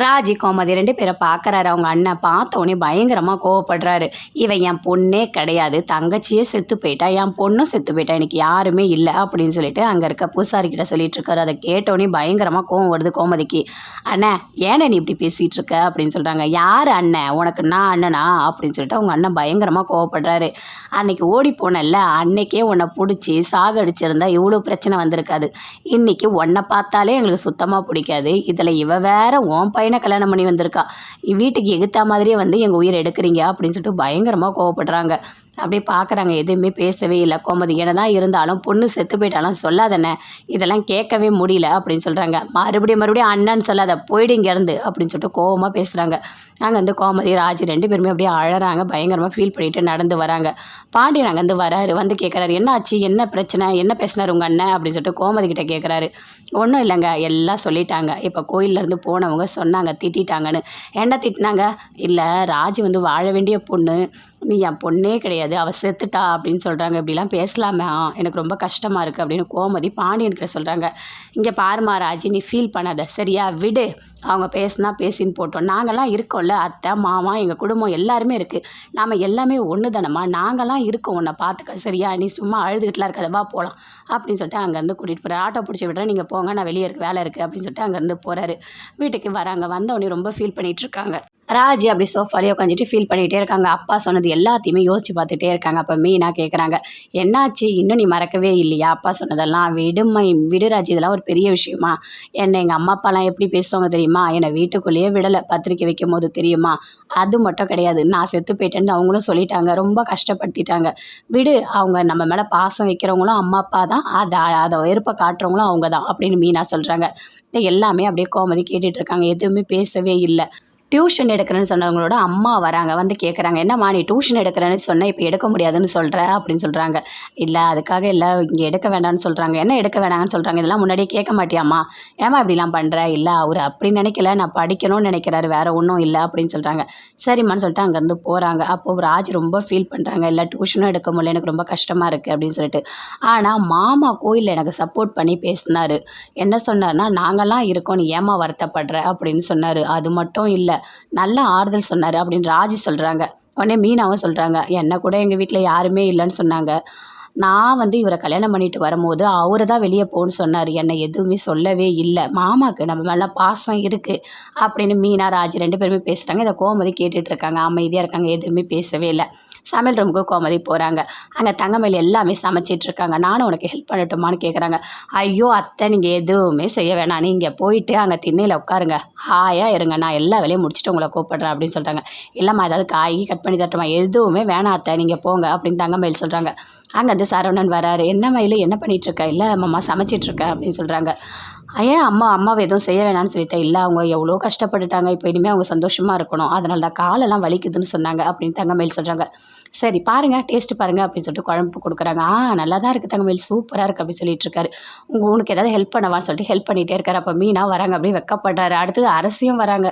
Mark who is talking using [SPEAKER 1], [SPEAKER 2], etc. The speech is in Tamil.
[SPEAKER 1] ராஜி கோமதி 2 பேரை பார்க்குறாரு. அவங்க அண்ணன் பார்த்தோன்னே பயங்கரமாக கோவப்படுறாரு. இவன் என் பொண்ணே கிடையாது, தங்கச்சியே செத்து போயிட்டா, என் பொண்ணும் செத்து போயிட்டா, எனக்கு யாருமே இல்லை அப்படின்னு சொல்லிட்டு அங்கே இருக்க பூசாரிக்கிட்ட சொல்லிட்டு இருக்காரு. அதை கேட்டோன்னே பயங்கரமாக கோவம் வருது கோமதிக்கு. அண்ணே ஏண்ணே நீ இப்படி பேசிகிட்டு இருக்க அப்படின்னு சொல்கிறாங்க. யார் அண்ணன், உனக்கு நான் அண்ணனா அப்படின்னு சொல்லிட்டு அவங்க அண்ணன் பயங்கரமாக கோவப்படுறாரு. அன்னைக்கு ஓடி போனல, அன்னைக்கே உன்னை பிடிச்சி சாகடிச்சிருந்தா இவ்வளோ பிரச்சனை வந்திருக்காது. இன்றைக்கி உன்னை பார்த்தாலே எங்களுக்கு சுத்தமாக பிடிக்காது, இதில் இவ வேற உன் பையனை கல்யாணம் பண்ணி வந்திருக்கா, வீட்டுக்கு எகுத்தா மாதிரியே வந்து எங்கள் உயிரை எடுக்கிறீங்க அப்படின்னு சொல்லிட்டு பயங்கரமாக கோவப்படுறாங்க. அப்படியே பார்க்குறாங்க, எதுவுமே பேசவே இல்லை கோமதி. என்னதான் இருந்தாலும் பொண்ணு செத்து போயிட்டாலும் சொல்லாதண்ணே, இதெல்லாம் கேட்கவே முடியல அப்படின்னு சொல்கிறாங்க. மறுபடியும் அண்ணன்னு சொல்லாத, போயிடு இங்கேருந்து அப்படின்னு சொல்லிட்டு கோவமாக பேசுகிறாங்க. அங்கே வந்து கோமதி ராஜி 2 பேருமே அப்படியே அழறாங்க, பயங்கரமாக ஃபீல் பண்ணிட்டு நடந்து வராங்க. பாண்டியன் அங்கேருந்து வராரு, வந்து கேட்குறாரு, என்ன ஆச்சு, என்ன பிரச்சனை, என்ன பேசினார் உங்கள் அண்ணன் அப்படின்னு சொல்லிட்டு கோமதி கிட்டே கேட்குறாரு. ஒன்றும் இல்லைங்க, எல்லாம் சொல்லிட்டாங்க, இப்போ கோயிலேருந்து போனவங்க சொன்னாங்க திட்டாங்கன்னு. என்ன திட்டினாங்க? இல்லை, ராஜி வந்து வாழ வேண்டிய பொண்ணு, நீ என் பொண்ணே கிடையாது, அவள் செத்துட்டா அப்படின்னு சொல்கிறாங்க. இப்படிலாம் பேசலாமே, எனக்கு ரொம்ப கஷ்டமாக இருக்குது அப்படின்னு கோமதி பாண்டியன்கிட்ட சொல்கிறாங்க. இங்கே பாருமா ராஜி, நீ ஃபீல் பண்ணாத சரியா, விடு, அவங்க பேசினா பேசின்னு போட்டோம், நாங்கள்லாம் இருக்கோம்ல, அத்தை மாமா எங்கள் குடும்பம் எல்லாருமே இருக்குது, நாம் எல்லாமே ஒன்று தானம்மா, நாங்கள்லாம் இருக்கோம், உன்னை பார்த்துக்க சரியா, நீ சும்மா அழுதுகிட்டுலாம் இருக்காத, வா போகலாம் அப்படின்னு சொல்லிட்டு அங்கேருந்து கூட்டிகிட்டு போகிறார். ஆட்டோ பிடிச்சி விட்றேன், நீங்கள் போங்க, நான் வெளியே வேலை இருக்குது அப்படின்னு சொல்லிட்டு அங்கேருந்து போகிறாரு. வீட்டுக்கு வராங்க, வந்தவொடனே ரொம்ப ஃபீல் பண்ணிகிட்ருக்காங்க. ராஜி அப்படி சோஃபாலேயே உட்காந்துட்டு ஃபீல் பண்ணிகிட்டே இருக்காங்க. அப்பா சொன்னது எல்லாத்தையுமே யோசிச்சு பார்த்துட்டே இருக்காங்க. அப்போ மீனா கேட்குறாங்க, என்னாச்சு, இன்னும் நீ மறக்கவே இல்லையா அப்பா சொன்னதெல்லாம்? விடு ராஜி, இதெல்லாம் ஒரு பெரிய விஷயமா? என்னை எங்கள் அம்மா அப்பாலாம் எப்படி பேசுவாங்க தெரியுமா? என்னை வீட்டுக்குள்ளேயே விடலை பத்திரிக்கை வைக்கும் போது தெரியுமா? அது மட்டும் கிடையாது, நான் செத்து போயிட்டேன்னு அவங்களும் சொல்லிட்டாங்க, ரொம்ப கஷ்டப்படுத்திட்டாங்க. விடு, அவங்க நம்ம மேலே பாசம் வைக்கிறவங்களும் அம்மா அப்பா தான், அதை வெறுப்பை காட்டுறவங்களும் அவங்க தான் அப்படின்னு மீனா சொல்கிறாங்க. எல்லாமே அப்படியே கோமதி கேட்டுட்ருக்காங்க, எதுவுமே பேசவே இல்லை. டியூஷன் எடுக்கிறேன்னு சொன்னவங்களோட அம்மா வராங்க, வந்து கேட்குறாங்க, என்னம்மா நீ டியூஷன் எடுக்கிறேன்னு சொன்ன, இப்போ எடுக்க முடியாதுன்னு சொல்கிற அப்படின்னு சொல்கிறாங்க. இல்லை, அதுக்காக இல்லை, இங்கே எடுக்க வேண்டாம்னு சொல்கிறாங்க. என்ன எடுக்க வேணாங்கன்னு சொல்கிறாங்க? இதெல்லாம் முன்னாடியே கேட்க மாட்டியாம்மா, ஏமா இப்படிலாம் பண்ணுற? இல்லை, அவர் அப்படி நினைக்கல, நான் படிக்கணும்னு நினைக்கிறாரு, வேறு ஒன்றும் இல்லை அப்படின்னு சொல்கிறாங்க. சரிம்மான்னு சொல்லிட்டு அங்கேருந்து போகிறாங்க. அப்போது ராஜ் ரொம்ப ஃபீல் பண்ணுறாங்க, இல்லை டியூஷனும் எடுக்க முடியல, எனக்கு ரொம்ப கஷ்டமாக இருக்குது அப்படின்னு சொல்லிட்டு. ஆனால் மாமா கோயிலில் எனக்கு சப்போர்ட் பண்ணி பேசினார். என்ன சொன்னார்னா, நாங்கள்லாம் இருக்கோம், நீ ஏமா வருத்தப்படுற அப்படின்னு சொன்னார். அது மட்டும் இல்லை, நல்ல ஆறுதல் சொன்னார் அப்படின்னு ராஜி சொல்கிறாங்க. உடனே மீனாவும் சொல்கிறாங்க, என்னை கூட எங்கள் வீட்டில் யாருமே இல்லைன்னு சொன்னாங்க, நான் வந்து இவரை கல்யாணம் பண்ணிட்டு வரும்போது அவரு தான் வெளியே போகணும்னு சொன்னார், என்னை எதுவுமே சொல்லவே இல்லை, மாமாவுக்கு நம்ம மேலே பாசம் இருக்குது அப்படின்னு மீனா ராஜி 2 பேருமே பேசுகிறாங்க. இதை கோமதி கேட்டுட்ருக்காங்க, அமைதியாக இருக்காங்க, எதுவுமே பேசவே இல்லை. சமையல் ரூமுக்கு கோமதி போகிறாங்க. அங்கே தங்கமயில் எல்லாமே சமைச்சிட்ருக்காங்க. நானும் உனக்கு ஹெல்ப் பண்ணட்டுமான்னு கேட்குறாங்க. ஐயோ அத்தை, நீங்கள் எதுவுமே செய்ய வேணாம், நீங்கள் போயிட்டு அங்கே திண்ணையில் உட்காருங்க, ஹாயாக இருங்க, நான் எல்லா வேலையும் முடிச்சுட்டு உங்களை கூப்பிட்றேன் அப்படின்னு சொல்கிறாங்க. இல்லைம்மா, ஏதாவது காய் கட் பண்ணி தட்டுமா? எதுவுமே வேணாம் அத்தை, நீங்கள் போங்க அப்படின்னு தங்கமயில் சொல்கிறாங்க. அங்கே வந்து சரவணன் வராரு. என்ன மயில், என்ன பண்ணிகிட்ருக்க? இல்லை மாமா, சமைச்சிட்ருக்கேன் அப்படின்னு சொல்கிறாங்க. ஏன் அம்மாவை எதுவும் செய்ய வேணான்னு சொல்லிட்டேன்? இல்லை, அவங்க எவ்வளோ கஷ்டப்பட்டுட்டாங்க, இப்போ இனிமேல் அவங்க சந்தோஷமாக இருக்கணும், அதனால தான் காலெல்லாம் வலிக்குதுன்னு சொன்னாங்க அப்படின்னு தங்கமயில் சொல்கிறாங்க. சரி பாருங்கள், டேஸ்ட்டு பாருங்கள் அப்படின்னு சொல்லிட்டு குழம்பு கொடுக்குறாங்க. நல்லா தான் இருக்குது தங்கமயில், சூப்பராக இருக்குது அப்படின்னு சொல்லிட்டு இருக்காரு. உனக்கு ஏதாவது ஹெல்ப் பண்ணவான்னு சொல்லிட்டு ஹெல்ப் பண்ணிகிட்டே இருக்காரு. அப்போ மீனா வராங்க, அப்படியே வெக்கப்படுறாரு. அடுத்தது அரசியும் வராங்க.